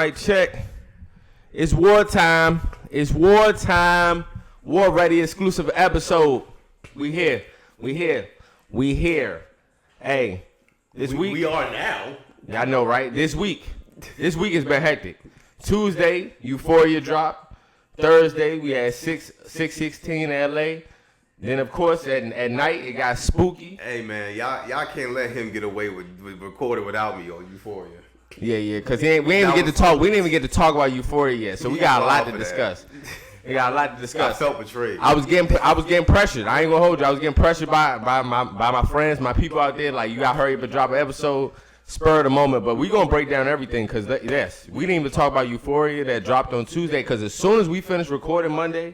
mic check. It's wartime. It's wartime. War Ready exclusive episode. We here. Hey, this week. We are now. I know, right? This week has been hectic. Tuesday, Euphoria dropped. Thursday, we had 616 LA. Then, of course, at night, it got spooky. Hey, man, y'all can't let him get away with recording without me on Euphoria. Yeah, because we didn't even get to talk about Euphoria yet, so we got a lot to discuss. We got a lot to discuss. I felt betrayed. I was getting pressured. I ain't gonna hold you. I was getting pressured by my friends, my people out there. Like, you got to hurry up and drop an episode. Spur of the moment, but we gonna break down everything because yes, we didn't even talk about Euphoria that dropped on Tuesday. Because as soon as we finished recording Monday,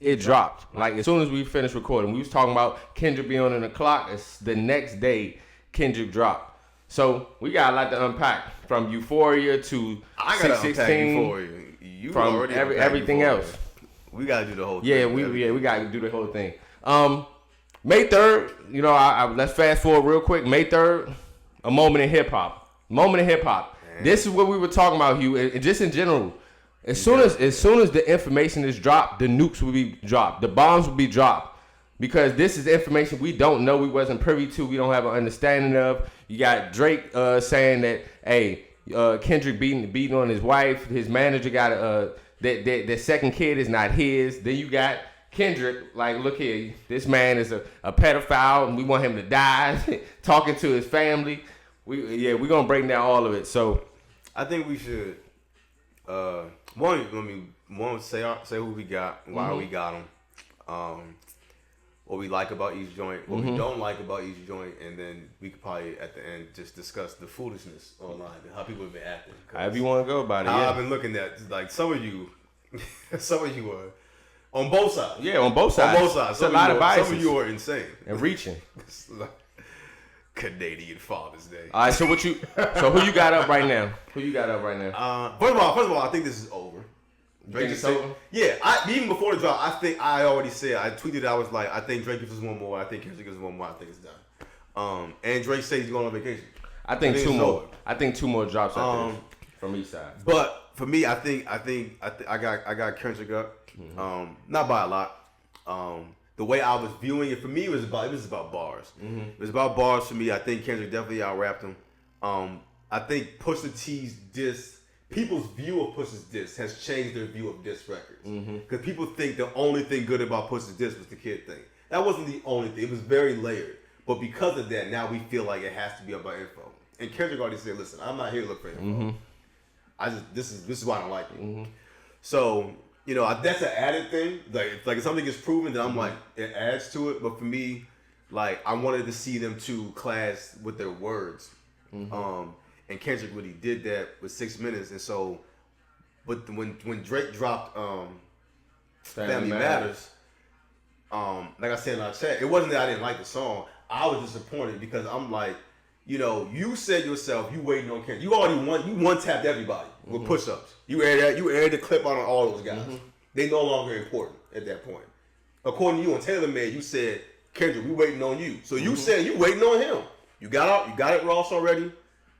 it dropped. Like, as soon as we finished recording, we was talking about Kendrick being on the clock. It's the next day, Kendrick dropped. So we got a lot to unpack from Euphoria to 616. You from already everything Euphoria. else. We gotta do the whole thing. Yeah, we gotta do the whole thing. May 3rd, let's fast forward real quick. May 3rd, a moment in hip hop. This is what we were talking about, Hugh, and just in general. As soon as the information is dropped, the nukes will be dropped, the bombs will be dropped, because this is information we don't know, we wasn't privy to, we don't have an understanding of. You got Drake saying that, hey, Kendrick beating on his wife. His manager got that second kid is not his. Then you got Kendrick, like, look here, this man is a pedophile and we want him to die. Talking to his family. We're gonna break down all of it. So I think we should say who we got, why we got them, what we like about each joint, what we don't like about each joint, and then we could probably at the end just discuss the foolishness online and how people have been acting. However you want to go about it. I've been looking at, like, some of you are on both sides. Yeah, on both sides. It's a lot of biases. Some of you are insane and reaching. Canadian Father's Day. All right, so who you got up right now? First of all, I think this is over. Drake just said, over? Yeah. Even before the drop, I think I already said, I tweeted, I was like, I think Drake gives us one more. I think Kendrick gives us one more. I think it's done. And Drake says he's going on vacation. I think two more. Over. I think two more drops from each side. But for me, I think I got Kendrick up. Not by a lot. The way I was viewing it, for me, it was about bars. It was about bars for me. I think Kendrick definitely out-rapped him. I think Pusha T's diss, people's view of Pusha's diss has changed their view of diss records. Because people think the only thing good about Pusha's diss was the kid thing. That wasn't the only thing. It was very layered. But because of that, now we feel like it has to be about info. And Kendrick already said, listen, I'm not here to look for info. This is why I don't like it. So, that's an added thing. Like if something gets proven, then I'm like, it adds to it. But for me, like, I wanted to see them two clash with their words. And Kendrick really did that with 6 minutes. And so, but when Drake dropped Family Matters, like I said in our chat, it wasn't that I didn't like the song. I was disappointed because I'm like, you said yourself, you waiting on Kendrick. You one-tapped everybody with push-ups. You aired the clip on all those guys. They no longer important at that point. According to you on TaylorMade, you said, Kendrick, we waiting on you. So you said you waiting on him. You got it Ross already.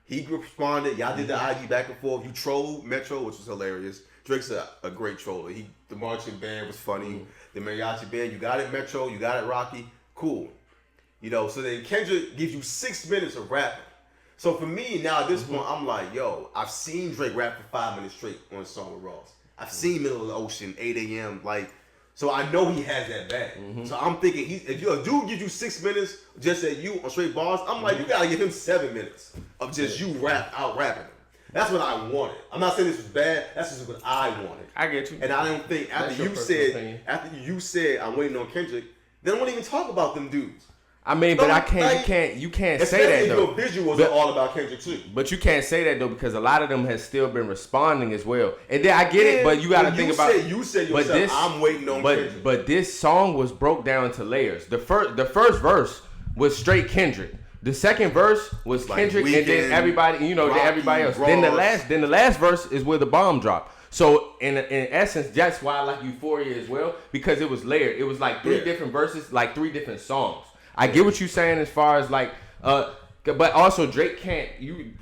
He responded. Y'all did the IG back and forth. You trolled Metro, which was hilarious. Drake's a great troller. The marching band was funny. The mariachi band, you got it Metro, you got it Rocky. Cool. So then Kendrick gives you 6 minutes of rapping. So for me, now at this point, I'm like, yo, I've seen Drake rap for 5 minutes straight on a song with Ross. I've seen Middle of the Ocean, 8 a.m. So I know he has that bag. So I'm thinking, if a dude gives you 6 minutes just at you on straight bars, I'm like, you gotta give him 7 minutes of just you out rapping him. That's what I wanted. I'm not saying this was bad. That's just what I wanted. I get you. And I don't think after you said I'm waiting on Kendrick, they don't even talk about them dudes. I mean, but you can't say that though. Your visuals are all about Kendrick too. But you can't say that though because a lot of them has still been responding as well. And then I get it, but you got to think about. You said yourself, I'm waiting on Kendrick. But this song was broke down into layers. The first verse was straight Kendrick. The second verse was Kendrick, and then everybody, Rocky, everybody else. Ross. Then the last verse is where the bomb dropped. So in essence, that's why I like Euphoria as well because it was layered. It was like three different verses, like 3 different songs. I get what you're saying as far as like But also Drake can't.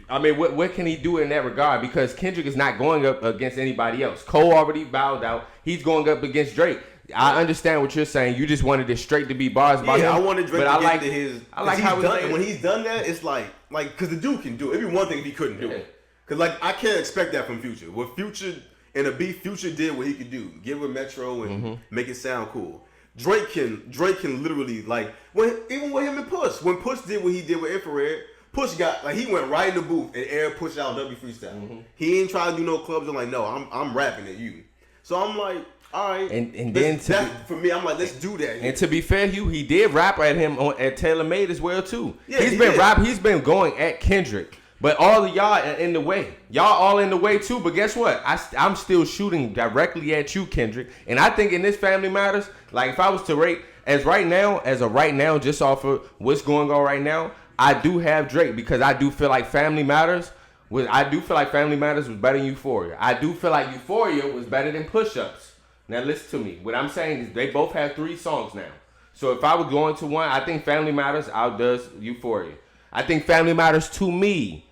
What can he do in that regard? Because Kendrick is not going up against anybody else. Cole already bowed out. He's going up against Drake. I understand what you're saying. You just wanted it straight to be bars by him. Yeah, I wanted Drake to get to his. I like how when he's done that, it's like because the dude can do it. It'd be one thing if he couldn't do it. Because I can't expect that from Future. What Future in a beat, Future did what he could do. Get with Metro and make it sound cool. Drake can literally even with him and Push. When Push did what he did with Infrared, Push got he went right in the booth and air pushed out W freestyle. He ain't trying to do no clubs. I'm like, no, I'm rapping at you. So I'm like, all right. And then for me, I'm like, let's do that. And to be fair, Hugh, he did rap at him at Taylor Made as well too. Yeah, he's been going at Kendrick. But all of y'all are in the way. Y'all all in the way too. But guess what? I'm still shooting directly at you, Kendrick. And I think in this Family Matters, like if I was to rate as of right now, just off of what's going on right now, I do have Drake because I do feel like Family Matters was better than Euphoria. I do feel like Euphoria was better than Push Ups. Now listen to me. What I'm saying is they both have 3 songs now. So if I was going to one, I think Family Matters outdoes Euphoria. I think Family Matters to me,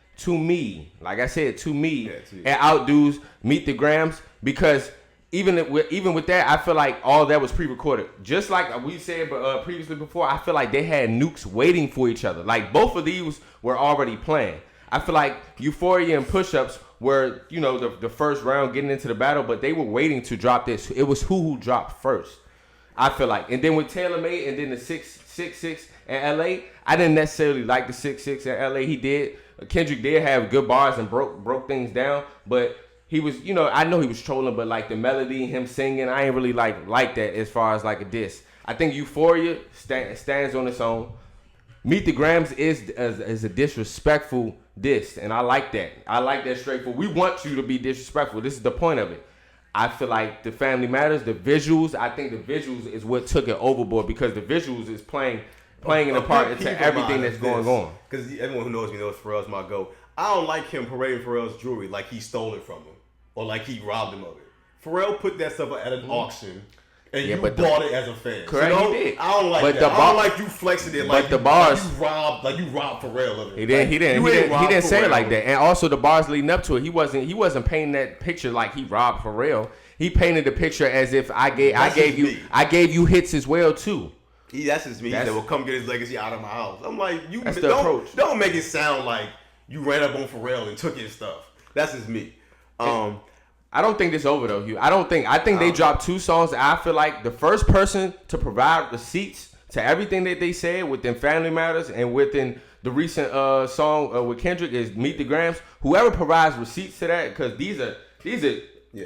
like I said, and outdoes Meet the Grams because even with that, I feel like all that was pre-recorded. Just like we said previously before, I feel like they had nukes waiting for each other. Like both of these were already planned. I feel like Euphoria and Push-Ups were, the first round getting into the battle, but they were waiting to drop this. It was who dropped first. I feel like, and then with Taylor Made and then the 666 in LA, I didn't necessarily like the 666 in LA. He did. Kendrick did have good bars and broke things down, but he was, I know he was trolling, but like the melody, him singing, I ain't really like that as far as like a diss. I think Euphoria stands on its own. Meet the Grams is a disrespectful diss, and I like that. I like that straightforward. We want you to be disrespectful. This is the point of it. I feel like the Family Matters, the visuals. I think the visuals is what took it overboard because the visuals is playing a part into everything that's going on. Because everyone who knows me knows Pharrell's my go. I don't like him parading Pharrell's jewelry like he stole it from him or like he robbed him of it. Pharrell put that stuff at an auction. And you bought it as a fan. Correct, he did. I don't like that. I don't like you flexing it like the bars, you robbed Pharrell of it. He didn't say it like that. And also the bars leading up to it, he wasn't painting that picture like he robbed Pharrell. He painted the picture as if I gave you hits as well too. That's just me. He said, "Well, come get his legacy out of my house." I'm like, approach. Don't make it sound like you ran up on Pharrell and took his stuff. That's just me. I don't think this over though, Hugh. I think they dropped 2 songs. I feel like the first person to provide receipts to everything that they said within Family Matters and within the recent song with Kendrick is Meet the Grams. Whoever provides receipts to that, because these are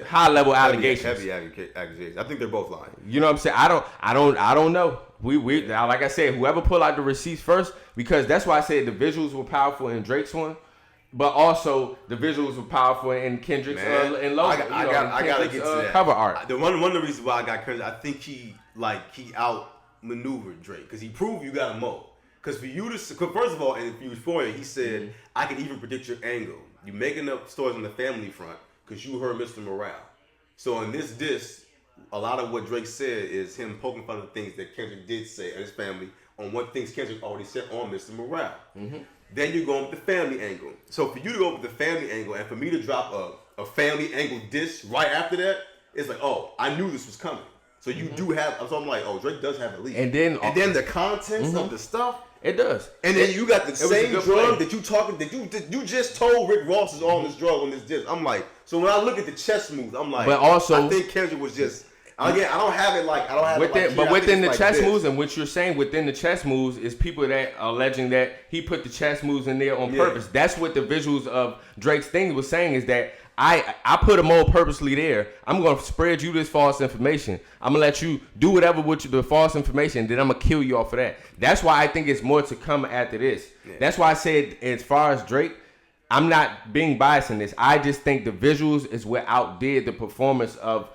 high level allegations. Heavy accusations. I think they're both lying. You know what I'm saying? I don't know. We like I said, whoever pull out the receipts first, because that's why I said the visuals were powerful in Drake's one. But also the visuals were powerful in Kendrick's and logo. I gotta get to that cover art. One of the reasons why I got Kendrick, I think he outmaneuvered Drake because he proved you got a mo. Because for you to, first of all, in Euphoria, he said, "I can even predict your angle. You making up stories on the family front because you heard Mr. Morale." So in this diss, a lot of what Drake said is him poking fun of the things that Kendrick did say at his family on what things Kendrick already said on Mr. Morale. Mm-hmm. Then you're going with the family angle. So for you to go with the family angle and for me to drop a family angle diss right after that, it's like, oh, I knew this was coming. So you do have, so I'm like, oh, Drake does have at least. And then the contents of the stuff. It does. And then you got the same drug that you just told Rick Ross is on this drug on this diss. I'm like, so when I look at the chess moves, I'm like, but also, I think Kendrick was just. Again, I don't have it like but within the chess moves and what you're saying within the chess moves is people that are alleging that he put the chess moves in there on purpose. That's what the visuals of Drake's thing was saying is that I put them all purposely there. I'm gonna spread you this false information. I'm gonna let you do whatever with the false information. Then I'm gonna kill you off of that. That's why I think it's more to come after this. Yeah. That's why I said as far as Drake, I'm not being biased in this. I just think the visuals is what outdid the performance of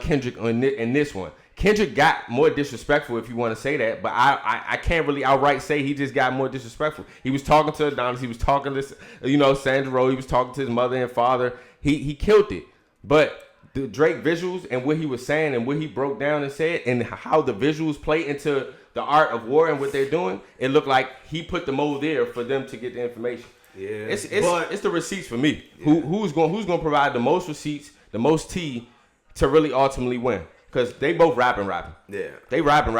Kendrick in this one. Kendrick got more disrespectful, if you want to say that, but I can't really outright say he just got more disrespectful. He was talking to Adonis, he was talking to Sandra Rowe, he was talking to his mother and father. He killed it. But the Drake visuals and what he was saying and what he broke down and said and how the visuals play into the art of war and what they're doing, it looked like he put the mold there for them to get the information. Yeah, it's the receipts for me. Yeah. Who's going to provide the most receipts, the most tea to really ultimately win? Because they both rapping. Yeah, they rapping.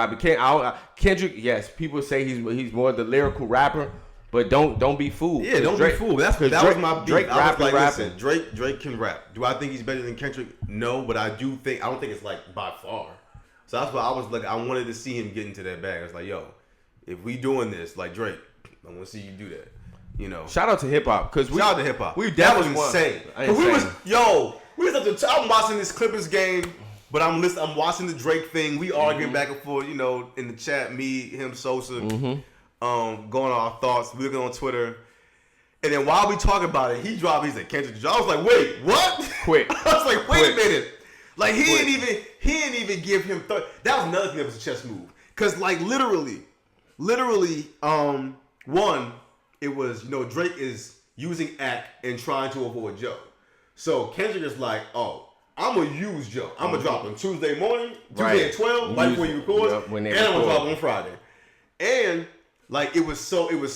Kendrick, yes, people say he's more the lyrical rapper, but don't be fooled. Yeah, don't be fooled. That was my beef. Drake rapping. Listen, Drake can rap. Do I think he's better than Kendrick? No, but I don't think it's like by far. So that's why I was like, I wanted to see him get into that bag. I was like, yo, if we doing this like Drake, I want to see you do that. You know, shout out to hip hop because shout out to hip hop. That was insane. We was at the top. I'm watching this Clippers game, but I'm watching the Drake thing. We arguing back and forth, you know, in the chat. Me, him, Sosa, going on our thoughts. We looking on Twitter, and then while we talking about it, he dropped. He's like Kendrick. I was like, wait, what? Quick. I was like, wait a minute. Like he didn't even give him. That was another thing that was a chess move. Cause like literally, one. It was, you know, Drake is using act and trying to avoid Joe. So Kendrick is like, oh, I'm going to use Joe. I'm going to drop on Tuesday morning, Tuesday at 12, right before you record, and I'm going to drop on Friday. And, like, it was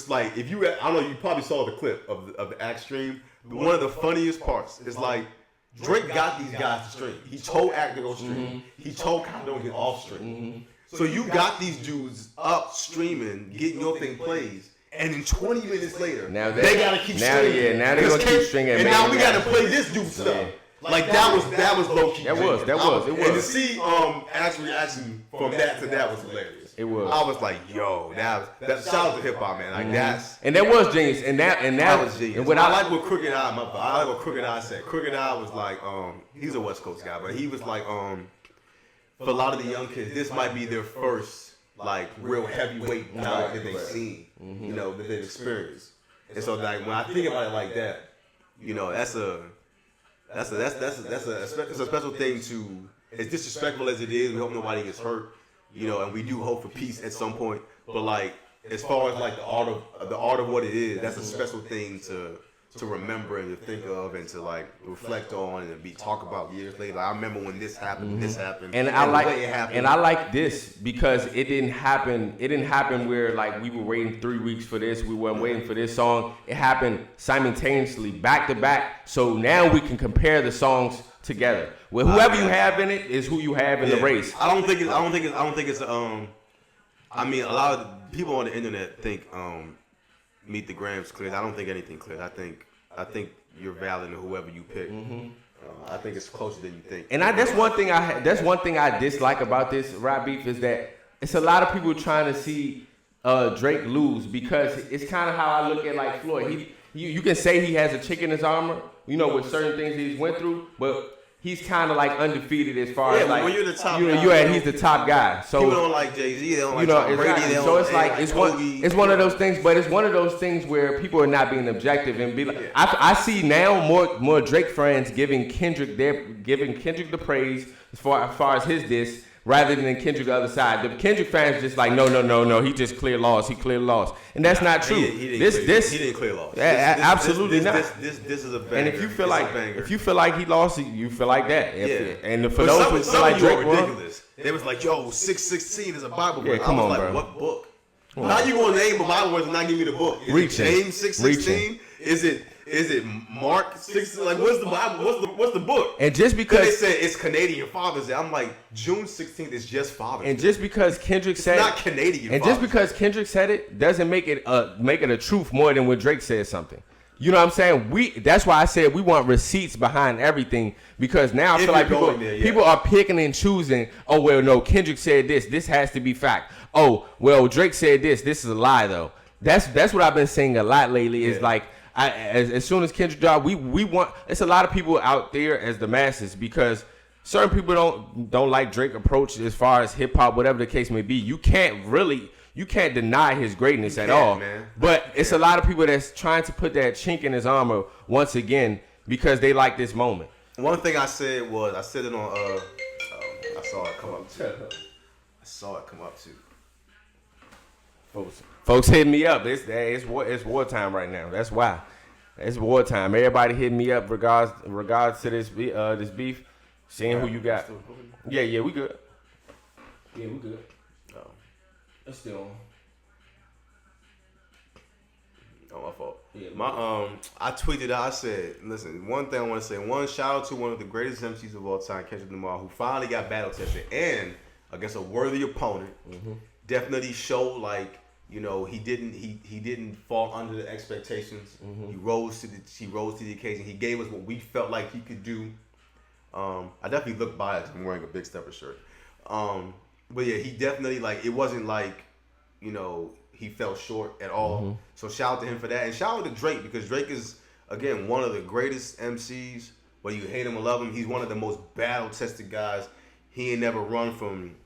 like, if you, I don't know, you probably saw the clip of the act stream. But one of the funniest parts is like, Drake got these guys to stream. He told Act to go stream. He told Kyle to get off stream. So you got these dudes up streaming, getting your thing plays. And then 20 minutes later, now they gotta keep stringing. Yeah, now they're gonna keep stringing. And now we gotta play this dude stuff. Yeah. Like that was low key. It was. And to see actual reaction from that to that was hilarious. It was. I was like, yo, that shout out to hip hop, man. Like that's and that was genius. And that was genius. And I like what Crooked Eye said. Crooked Eye was like, he's a West Coast guy, but he was like, for a lot of the young kids, this might be their first like real heavyweight bout that they've seen, you know, that they've experienced. And so like when I think about it like that, you know, that's a special thing to, as disrespectful as it is, we hope nobody gets hurt, you know, and we do hope for peace at some point. But like as far as like the art of what it is, that's a special thing to remember and to think of and to like reflect on and talk about years later. Like, I remember when this happened, and I like this because it didn't happen. It didn't happen where like we were waiting 3 weeks for this. We weren't waiting for this song. It happened simultaneously, back to back. So now we can compare the songs together. Well, whoever you have in it is who you have in the race. I don't think it's. I mean, a lot of people on the internet think Meet the Grams cleared. I don't think anything cleared. I think you're valid in whoever you pick. I think it's closer than you think. And that's one thing I dislike about this rap beef is that it's a lot of people trying to see Drake lose because it's kind of how I look at like Floyd. You can say he has a chick in his armor, you know, with certain things he's went through, but he's kind of like undefeated as far as like when you're the top guy, he's the top guy. So people don't like Jay-Z, they don't like Tom Brady. So it's like it's one of those things, but it's one of those things where people are not being objective and be like, I see now more Drake fans giving Kendrick the praise as far as his diss rather than Kendrick the other side. The Kendrick fans just like no, he just cleared loss. He cleared loss, and that's not true. He didn't clear loss. Absolutely not. This is a banger. And if you feel like he lost, you feel like that. And for but those who feel like Drake ridiculous, they was like, yo, 616 is a Bible verse. Come on, like, bro. What book? How you gonna name a Bible verse and not give me the book? Is it James 616? Is it Mark 6? Like, what's the Bible? What's the book? And just because they said it's Canadian Father's Day, I'm like, June 16th is just Father's Day. And just because Kendrick said it's not Canadian. And just because Kendrick said it doesn't make it a truth more than when Drake said something. You know what I'm saying? That's why I said we want receipts behind everything because now I feel like people are picking and choosing. Oh well, no, Kendrick said this. This has to be fact. Oh well, Drake said this. This is a lie though. That's what I've been saying a lot lately. Is like. As soon as Kendrick dropped, we want. It's a lot of people out there as the masses because certain people don't like Drake approach as far as hip hop, whatever the case may be. You can't deny his greatness at all. Man. But it's a lot of people that's trying to put that chink in his armor once again because they like this moment. One thing I said it on. I saw it come up too. Folks hitting me up. It's wartime right now. That's why. It's wartime. Everybody hitting me up regards to this beef. seeing who you got. Yeah, we good. Yeah, we good. Oh. It's still on. Oh, my fault. Yeah, I tweeted out, I said, listen, one thing I want to say, shout out to one of the greatest MCs of all time, Kendrick Lamar, who finally got battle tested and against a worthy opponent. Mm-hmm. Definitely showed like, you know, he didn't fall under the expectations. Mm-hmm. He rose to the occasion. He gave us what we felt like he could do. I definitely look biased. I'm wearing a Big Stepper shirt. But yeah, he definitely, like, it wasn't like, you know, he fell short at all. Mm-hmm. So shout out to him for that. And shout out to Drake, because Drake is, again, one of the greatest MCs. Whether you hate him or love him, he's one of the most battle-tested guys. He ain't never run from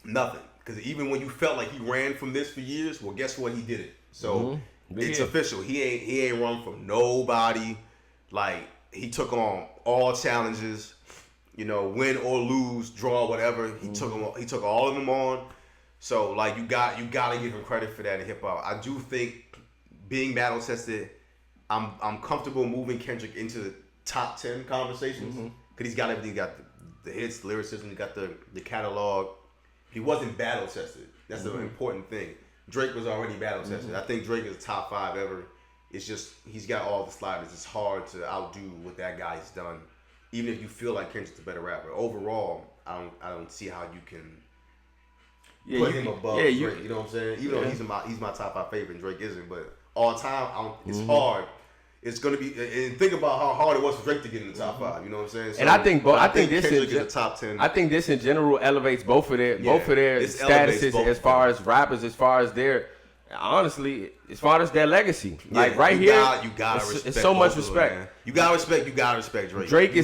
nothing. Because even when you felt like he ran from this for years, well, guess what? He did it. So it's official. He ain't run from nobody. Like, he took on all challenges. You know, win or lose, draw, whatever. He took all of them on. So, like, you gotta give him credit for that in hip hop. I do think being battle tested, I'm comfortable moving Kendrick into the top 10 conversations because he's got everything. He got the hits, the lyricism, he got the catalog. He wasn't battle tested. That's the important thing. Drake was already battle tested. I think Drake is top 5 ever. It's just he's got all the sliders. It's hard to outdo what that guy's done, even if you feel like Kendrick's a better rapper. Overall, I don't see how you can. Put him above Drake, you know what I'm saying? Even though he's my top 5 favorite and Drake isn't, but all time, it's hard. It's gonna be, and think about how hard it was for Drake to get in the top 5. You know what I'm saying? So, and I think this is the top 10. I think this in general elevates both of their statuses as far as rappers, as far as their, honestly, as far as their legacy. Yeah, like right here, you gotta respect. It's so much respect. Them, you gotta respect Drake. Drake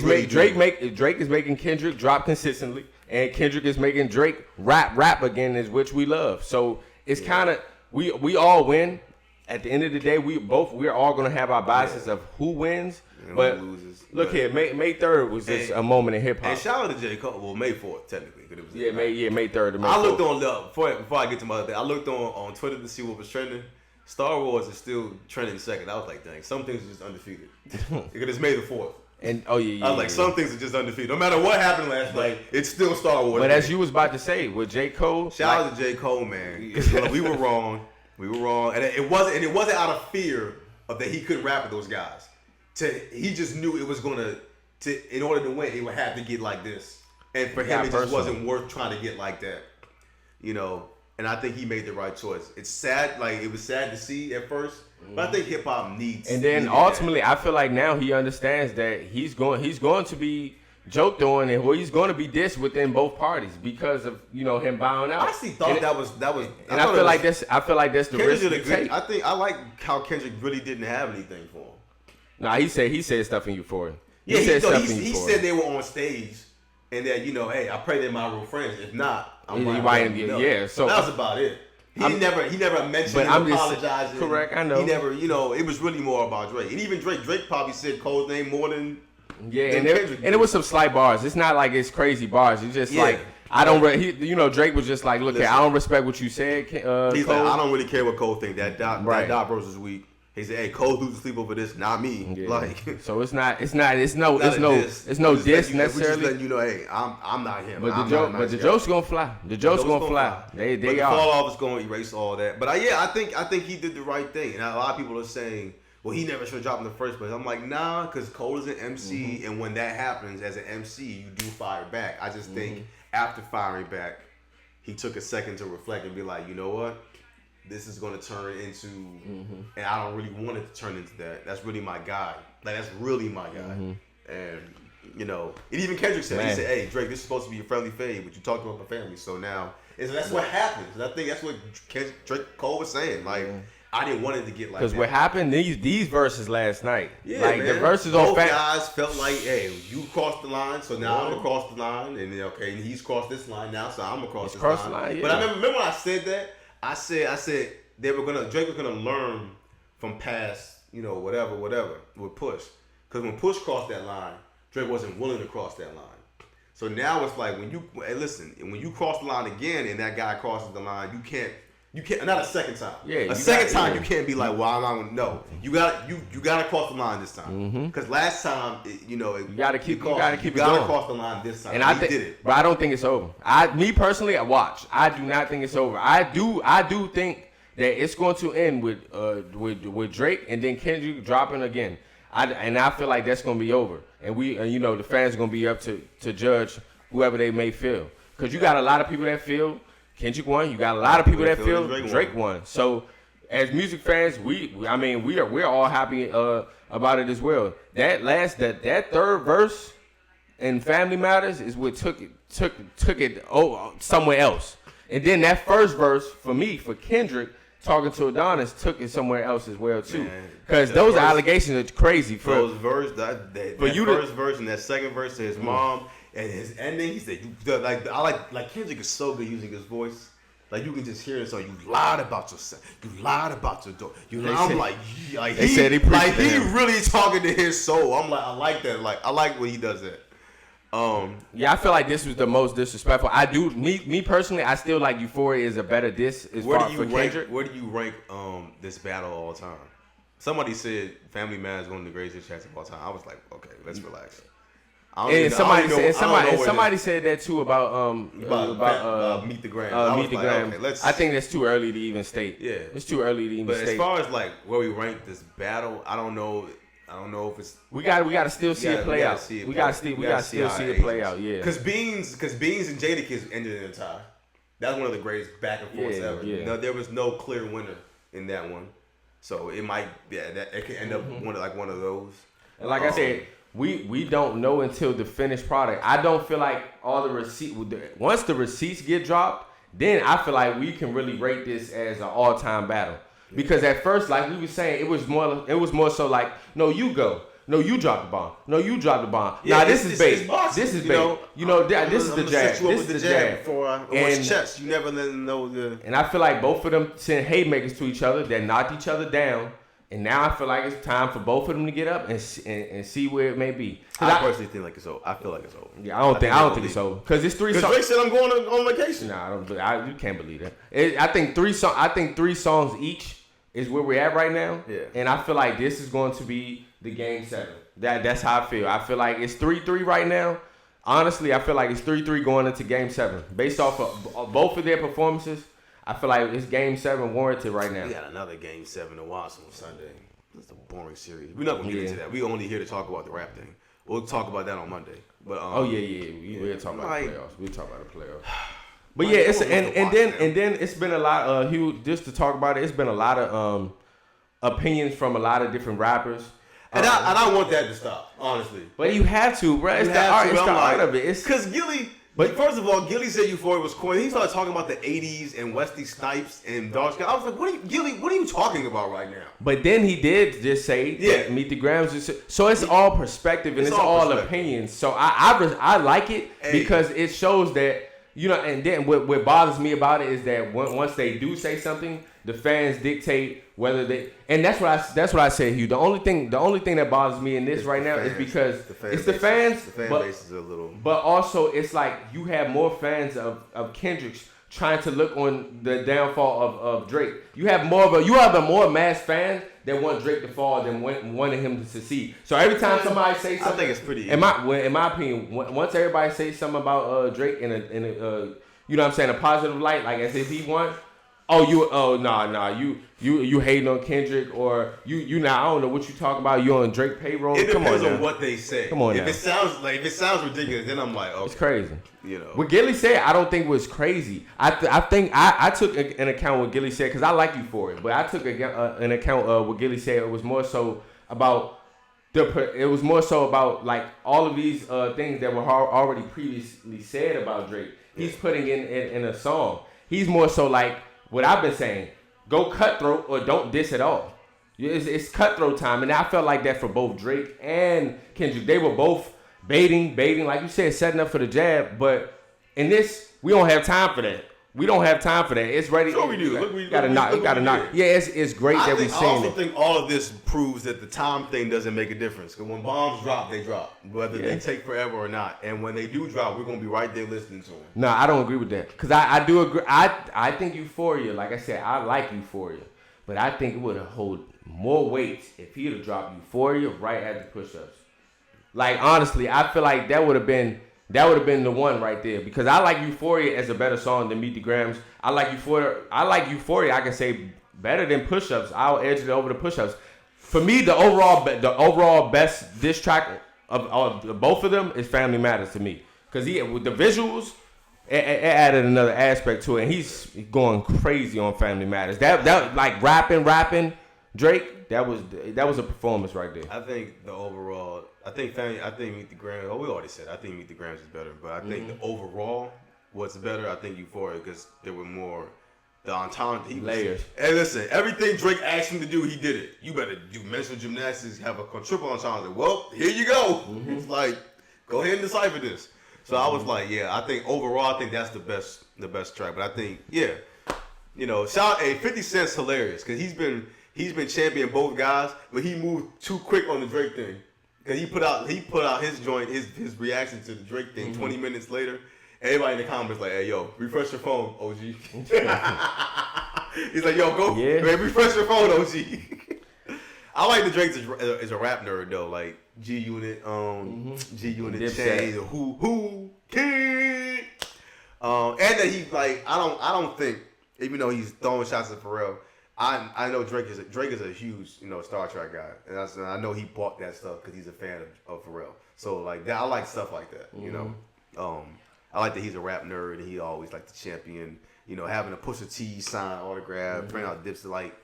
is making Kendrick drop consistently. And Kendrick is making Drake rap again, is which we love. So it's kind of we all win. At the end of the day, we're all gonna have our biases of who wins, but who loses. Look here, May 3rd was just a moment in hip hop. And shout out to J. Cole. Well, May 4th technically, because it was May 3rd. To May 4th. I looked on before I get to my other thing. I looked on Twitter to see what was trending. Star Wars is still trending second. I was like, dang, some things are just undefeated because it's May the 4th. And I was like, some things are just undefeated. No matter what happened last night, it's still Star Wars. But as you was about to say, with J. Cole, shout out to J. Cole, man. We were wrong. We were wrong, and it wasn't out of fear of that he couldn't rap with those guys. He just knew it was in order to win, it would have to get like this, and for him, it just wasn't worth trying to get like that, you know. And I think he made the right choice. It's sad, like it was sad to see at first. But I think hip hop needs. And then ultimately, I feel like now he understands that he's going to be joked on, and he's going to be dissed within both parties because of him bowing out. I actually thought that was. And I feel like that's the risk you take. I think I like how Kendrick really didn't have anything for him. Nah, he said stuff in Euphoria. Yeah, he said they were on stage, and that hey, I pray they're my real friends. If not, I'm right. Yeah, so that was about it. He never mentioned him apologizing. Correct, I know. He never, it was really more about Drake. And even Drake probably said Cole's name more than and it was some slight bars. It's not like it's crazy bars. It's just like I don't. Drake was just like, look, I don't respect what you said. He's like, I don't really care what Cole think. That Doc Bros is weak. He said, "Hey, Cole losing sleep over this, not me." Yeah. Like, so it's no diss necessarily. We're just letting you know, hey, I'm not him. But the joke's gonna fly. The joke's gonna fly. They the fall off is gonna erase all that. But I think he did the right thing. And a lot of people are saying, well, he never should have dropped in the first place. I'm like, nah, because Cole is an MC, and when that happens as an MC, you do fire back. I just think after firing back, he took a second to reflect and be like, you know what? This is going to turn into, and I don't really want it to turn into that. That's really my guy. Like, that's really my guy. And, and even Kendrick said, he said, hey, Drake, this is supposed to be a friendly fade, but you talked about my family. So now, that's what happens. And I think that's what Drake Cole was saying. Like, I didn't want it to get like that. Because what happened, these verses last night. Yeah, like, man. the verses both guys felt like, hey, you crossed the line, so now I'm going to cross the line. And, and he's crossed this line now, so I'm going to cross this line. Yeah. But I remember when I said that, I said Drake was gonna learn from past, whatever with Push, because when Push crossed that line, Drake wasn't willing to cross that line. So now it's like when you cross the line again and that guy crosses the line, You can't, not a second time. Yeah, a second time you can't be like, well, I'm not gonna. No, you gotta cross the line this time. Because last time, you gotta keep it going. Cross the line this time. And I think, did it. But I don't think it's over. Me personally, I watch. I do not think it's over. I do think that it's going to end with Drake and then Kendrick dropping again. I feel like that's gonna be over. And the fans are gonna be up to judge whoever they may feel. Because you got a lot of people that feel Kendrick won. You got a lot of people that feel Drake won. So, as music fans, we're all happy about it as well. That third verse in Family Matters is what took it somewhere else. And then that first verse for Kendrick talking to Adonis took it somewhere else as well too. Because those allegations are crazy. Verse and that second verse to his mom. And his ending, he said, I like Kendrick is so good using his voice. Like you can just hear it. So you lied about yourself. You lied about your daughter. He really talking to his soul. I'm like, I like that. Like I like when he does that. I feel like this was the most disrespectful. I do me personally. I still like Euphoria is a better diss for Kendrick. Where do you rank this battle all time? Somebody said Family Man is one of the greatest chats of all time. I was like, okay, let's relax. Somebody said that too about Meet the Gram. Meet the Gram. Okay, I think that's too early to even state. Yeah, it's too early to even state. But as far as like where we rank this battle, I don't know if it's. We got to still see it play out. We got to still see it play out. Yeah. Because Beans and Jadakiss ended in a tie. That's one of the greatest back and forths ever. Yeah. There was no clear winner in that one, so it might it could end up one of those. And like I said. We don't know until the finished product. I don't feel like all the receipts. Once the receipts get dropped, then I feel like we can really rate this as an all-time battle. Because at first, like we were saying, it was more so like, no, you go. No, you drop the bomb. No, you drop the bomb. This is bait. This is bait. This is the jab. This is the jab. Before I watch chess, you never let them know the. And I feel like both of them sent haymakers to each other that knocked each other down. And now I feel like it's time for both of them to get up and see where it may be. I personally think like it's over. I feel like it's over. Yeah, I don't think it's over because it's 3 songs. Drake said I'm going on vacation. Nah, you can't believe that. I think 3 songs each is where we're at right now. Yeah. And I feel like this is going to be the game 7. That's how I feel. I feel like it's 3-3 right now. Honestly, I feel like it's 3-3 going into game 7 based off of both of their performances. I feel like it's game 7 warranted right now. We got another game 7 to watch on Sunday. It's a boring series. We're not gonna get into that. We're only here to talk about the rap thing. We'll talk about that on Monday. But we'll talk about the playoffs. We'll talk about the playoffs. But yeah, it's and then it's been a lot. Just to talk about it, it's been a lot of opinions from a lot of different rappers. And I want that to stop, honestly. But you have to, bro. It's the art of it. It's because Gilly. But first of all, Gilly said Euphoria was corny. He started talking about the 80s and Wesley Snipes and Dark Sky. I was like, what are you talking about right now? But then he did just say that Meet the Grams. So it's all perspective and it's all opinions. So I like it because it shows that, and then what bothers me about it is that once they do say something, the fans dictate whether they, and that's what I said, Hugh. The only thing that bothers me in this right now is because it's the fans. The fan base is a little. But also, it's like you have more fans of Kendrick's trying to look on the downfall of Drake. You have more mass fans that want Drake to fall than wanting him to succeed. So every time somebody says something, I think it's pretty. In my opinion, once everybody says something about Drake in a positive light, like as if he won. You hating on Kendrick or you now I don't know what you talking about. You on Drake payroll? It depends on what they say. Come on, if it sounds ridiculous, then I'm like, okay, it's crazy. What Gilly said, I don't think was crazy. I think I took an account what Gilly said because I like you for it, but I took an account of what Gilly said. It was more so about like all of these things that were already previously said about Drake. He's putting in a song. He's more so like. What I've been saying, go cutthroat or don't diss at all. It's cutthroat time, and I felt like that for both Drake and Kendrick. They were both baiting, like you said, setting up for the jab. But in this, we don't have time for that. We don't have time for that. It's ready. Sure we do. You gotta knock. Yeah, it's great that we've seen it. I also think all of this proves that the time thing doesn't make a difference. Because when bombs drop, they drop. Whether they take forever or not. And when they do drop, we're going to be right there listening to them. No, I don't agree with that. Because I do agree. I think Euphoria, like I said, I like Euphoria. But I think it would have held more weight if he'd have dropped Euphoria right after push-ups. Like, honestly, I feel like that would have been the one right there, because I like Euphoria as a better song than Meet the Grams. I like Euphoria. I can say better than Push-Ups. I'll edge it over the Push-Ups. For me, the overall best diss track of both of them is Family Matters to me, because with the visuals, it added another aspect to it, and he's going crazy on Family Matters. That like rapping Drake. That was a performance right there. I think the overall. I think Meet the Grams. Oh, we already said. I think Meet the Grams is better, but I think the overall, what's better? I think Euphoria, because there were more the entente layers. Hey, listen, everything Drake asked him to do, he did it. You better do mental gymnastics, have a triple entendre. Well, here you go. It's like, go ahead and decipher this. So I was like, yeah, I think overall, I think that's the best track. But I think, yeah, shout out, 50 Cent's hilarious, because he's been championing both guys, but he moved too quick on the Drake thing. Cause he put out his joint, his reaction to the Drake thing 20 minutes later. Everybody in the comments like, hey, yo, refresh your phone, OG. He's like, yo, go, man, refresh your phone, OG. I like the Drake as a rap nerd though, like G Unit, Chain, Who King, and that he like, I don't think, even though he's throwing shots at Pharrell, I know Drake is a huge Star Trek guy, and I know he bought that stuff because he's a fan of Pharrell. So like that, I like stuff like that. I like that he's a rap nerd and he always like to champion. Having a Pusha T sign autograph, print out dips. Like,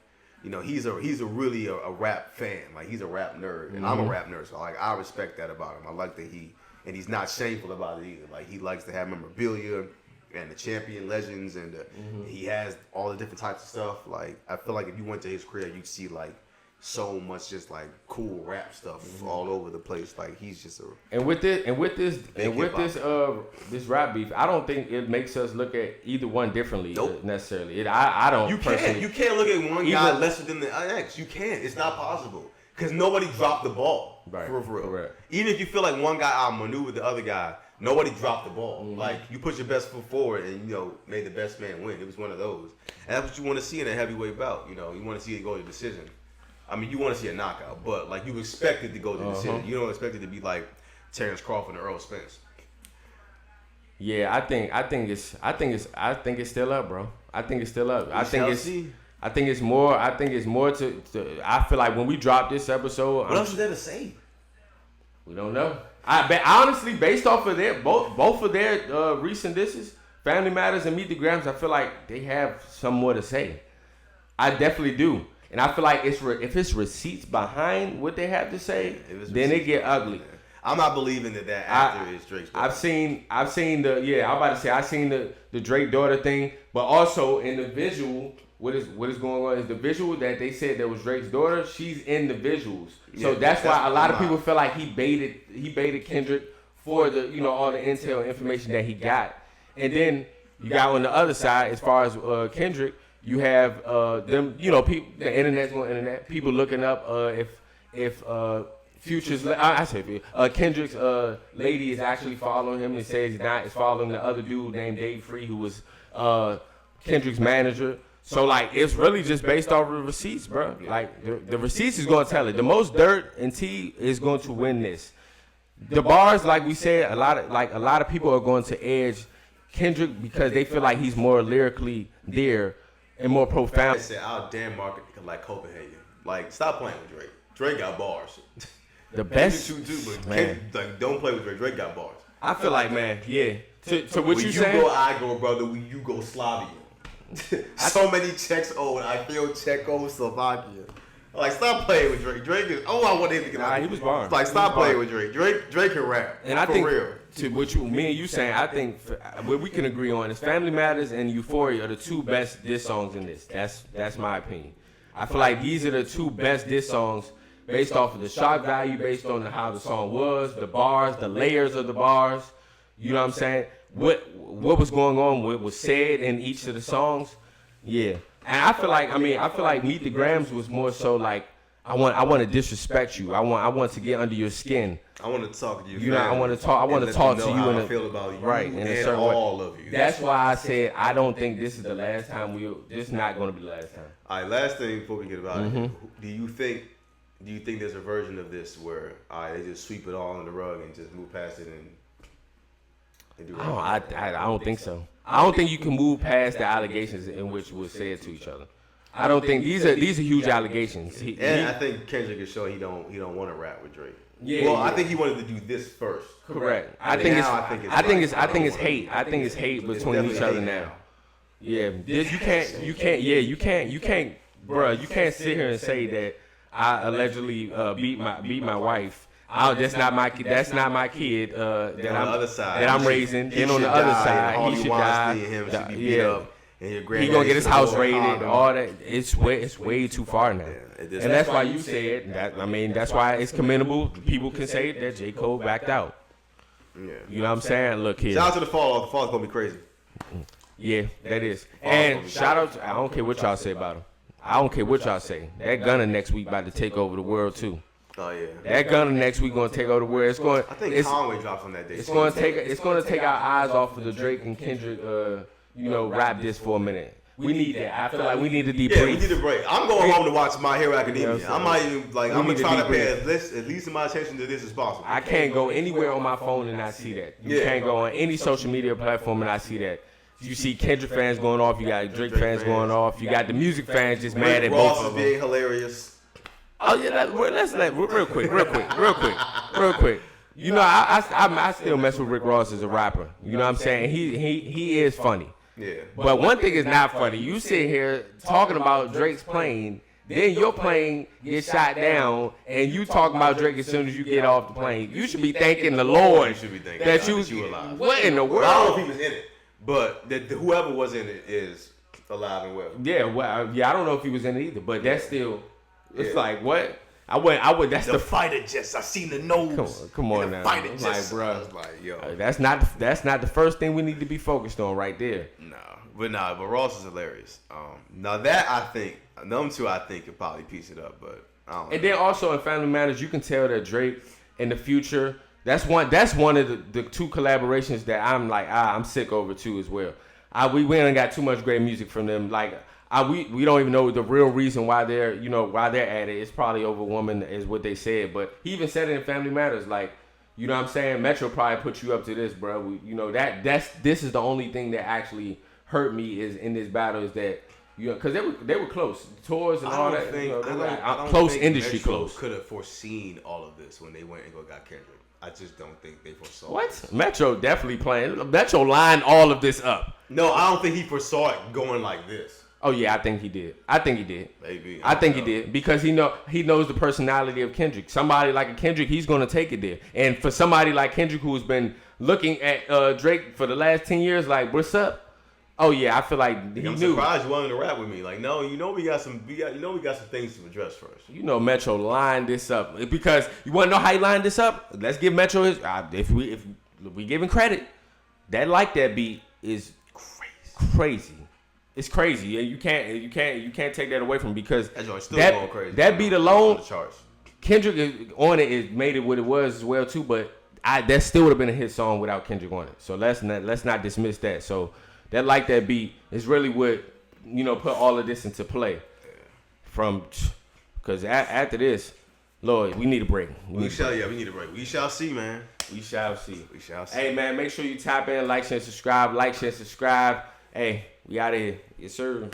he's a really a rap fan. Like he's a rap nerd, and I'm a rap nerd. So like I respect that about him. I like that he's not shameful about it either. Like he likes to have memorabilia and the champion legends, and he has all the different types of stuff. Like I feel like if you went to his career, you'd see like so much just like cool rap stuff all over the place. Like he's just this rap beef, I don't think it makes us look at either one differently necessarily. I don't. You can't look at one guy lesser than the next. You can't. It's not possible because nobody dropped the ball. Right. For real. Correct. Even if you feel like one guy outmaneuvered the other guy, nobody dropped the ball. Like you put your best foot forward and made the best man win. It was one of those, and that's what you want to see in a heavyweight bout. You want to see it go to decision. I mean, you want to see a knockout, but like you expect it to go to decision. You don't expect it to be like Terrence Crawford and Earl Spence. Yeah, I think it's still up, bro. I think it's still up. I think it's more to I feel like when we drop this episode, what else is there to say? We don't know. Honestly, based off of both of their recent disses, Family Matters and Meet the Grams, I feel like they have some more to say. I definitely do. And I feel like if it's receipts behind what they have to say, then it get ugly. I'm not believing that actor is Drake's daughter. I've seen the Drake daughter thing, but also in the visual, what is going on is the visual that they said that was Drake's daughter. She's in the visuals, so that's why a lot of people feel like he baited Kendrick for the all the intel information that he got. And then you got on the other side, as far as Kendrick. You have them, people, the internet's on the internet. People looking up if Future's, Kendrick's lady is actually following him. It says he's not. It's following the other dude named Dave Free, who was Kendrick's manager. So like, it's really just based off of the receipts, bro. Like the receipts is going to tell it. The most dirt and tea is going to win this. The bars, like we said, a lot of people are going to edge Kendrick because they feel like he's more lyrically there. And more profound. I said our damn market like Copenhagen. Like, stop playing with Drake. Drake got bars. The best, but don't play with Drake. Drake got bars. I feel like, man, yeah. To what you saying? You go, I go, brother. When you go, Slavian. So many Czechs owed. I feel Czechoslovakia. Like, stop playing with Drake. Drake is. Oh, I want him to get out. He was bars. Like, stop playing with Drake. Drake can rap. And I think real. To what me and you saying, I think what we can agree on is Family Matters and Euphoria are the two best diss songs in this. That's my opinion. I feel like these are the two best diss songs based off of the shock value, based on how the song was, the bars, the layers of the bars. You know what I'm saying? what was going on, what was said in each of the songs. Yeah, and I feel like Meet the Grams was more so like I want to disrespect you. I want to get under your skin. I want to talk to you. You know, I want to talk to you. How I feel about you, right? In a certain all way. of you. That's why I said I don't think this is the last time This is not going to be the last time. All right, last thing before we get about it, do you think there's a version of this where they just sweep it all under the rug and just move past it and do? I don't think so. I don't think you can move past the allegations in which was said to each other. I don't think these are huge allegations. I think Kendrick is showing he don't want to rap with Drake. Yeah, well, I think he wanted to do this first. Correct. I think it's hate. I think it's hate between each other now. Yeah, you can't, bro. You can't sit here and say that I allegedly beat my wife. That's not my kid. That I'm raising. Then on the other side, he should die. Yeah. He gonna get his house raided. All that. It's way too far now. And that's why you said that. I mean, that's why it's commendable. People can say that J. Cole backed out. Yeah. You know what I'm saying? Look here. Shout out to the fall. The fall's gonna be crazy. Yeah, that is. And shout out to, I don't care what y'all say about him. I don't care what y'all say. That Gunna next week about to take over the world too. Oh yeah. That Gunna next week gonna take over the world. I think Conway drops on that day. It's gonna take our eyes off of the Drake and Kendrick rap this for a minute. We need that. I feel like we need to debrief. Yeah, we need a break. I'm going home to watch My Hero Academia. You know I'm gonna try to pay at least as much attention to this as possible. I can't go anywhere on my phone and not see that. You can't go on any social media platform and not see that. You see Kendrick fans going off. You got Drake fans going off. You got the music fans just mad at both of them. Ross is being hilarious. Oh yeah, let's real quick. You know, I still mess with Rick Ross as a rapper. You know what I'm saying? He is funny. Yeah. But one thing is not funny. You sit here talking about Drake's plane, then your plane gets shot down, and you talking about Drake as soon as you get off the plane. You should be thanking the Lord that you alive. What in the world? I don't know if he was in it, but whoever was in it is alive and well. Yeah, I don't know if he was in it either, but that's still. It's like what? I would. That's the fighter jets. I seen the nose. Come on now. Fighter jets. Like, bro. I was like, yo. That's not the first thing we need to be focused on right there. But Ross is hilarious. Now that I think, them two I think could probably piece it up, but I don't know. And then also in Family Matters, you can tell that Drake in the future. That's one of the two collaborations that I'm like I'm sick over too as well. We ain't got too much great music from them. Like. We don't even know the real reason why they're at it. It's probably over woman is what they said, but he even said it in Family Matters. Like, you know what I'm saying? Metro probably put you up to this, bro. This is the only thing that actually hurt me is in this battle is that because they were close tours and all that. I don't close think industry Metro close. Could have foreseen all of this when they went and got Kendrick. I just don't think they foresaw. What? This. Metro definitely playing. Metro lined all of this up. No, I don't think he foresaw it going like this. Oh yeah, I think he did. Maybe. I think he did because he knows the personality of Kendrick. Somebody like a Kendrick, he's gonna take it there. And for somebody like Kendrick who's been looking at Drake for the last 10 years, like, what's up? Oh yeah, I feel like he I'm knew. Surprised you wanted to rap with me. Like, no, we got some things to address first. Metro lined this up because you want to know how he lined this up? Let's give Metro his. If we giving credit, that beat is crazy. It's crazy, and you can't take that away from him because going crazy. That beat alone, on the charts. Kendrick on it made it what it was as well too. But that still would have been a hit song without Kendrick on it. So let's not dismiss that. So that beat is really what put all of this into play. From because after this, Lord, we need a break. We need a break. We shall see, man. We shall see. Hey man, make sure you tap in, like, share, subscribe. Hey. We out of here. Yes, sir.